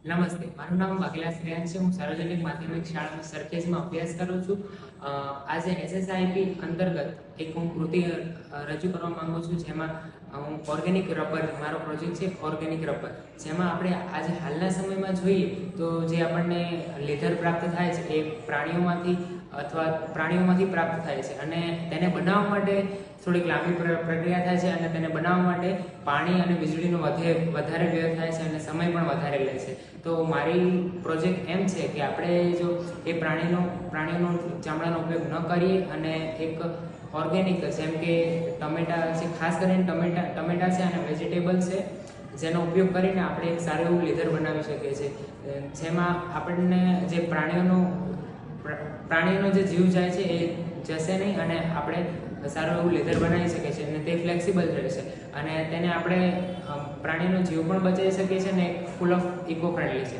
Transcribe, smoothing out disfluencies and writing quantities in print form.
નમસ્તે, મારું નામ વાઘેલા શ્રેયાંશ છે. હું સાર્વજનિક માધ્યમિક શાળામાં સરખેજમાં અભ્યાસ કરું છું. આજે એસએસઆઈપી અંતર્ગત એક હું કૃતિ રજૂ કરવા માંગુ છું, જેમાં હું ઓર્ગેનિક રબર, મારો પ્રોજેક્ટ છે ઓર્ગેનિક રબર, જેમાં આપણે આજે હાલના સમયમાં જોઈએ તો જે આપણને લેધર પ્રાપ્ત થાય છે એ પ્રાણીઓમાંથી પ્રાપ્ત થાય છે, અને તેને બનાવવા માટે થોડીક લાંબી પ્રક્રિયા થાય છે, અને તેને બનાવવા માટે પાણી અને વીજળીનો વધારે વ્યય થાય છે, અને સમય પણ વધારે લે છે. તો મારી પ્રોજેક્ટ એમ છે કે આપણે જો એ પ્રાણીઓનો ચામડાનો ઉપયોગ ન કરીએ અને એક ઓર્ગેનિક, જેમ કે ટમેટા છે, ખાસ કરીને ટમેટા છે અને વેજીટેબલ છે, જેનો ઉપયોગ કરીને આપણે એક સારું એવું લેધર બનાવી શકીએ છીએ, જેમાં આપણને જે પ્રાણીઓનો જે જીવ જાય છે એ જશે નહીં, અને આપણે સારું એવું લેધર બનાવી શકીએ છીએ, અને તે ફ્લેક્સિબલ રહેશે, અને તેને આપણે પ્રાણીનો જીવ પણ બચાવી શકીએ છીએ, અને ફૂલ ઓફ ઇકો ફ્રેન્ડલી છે.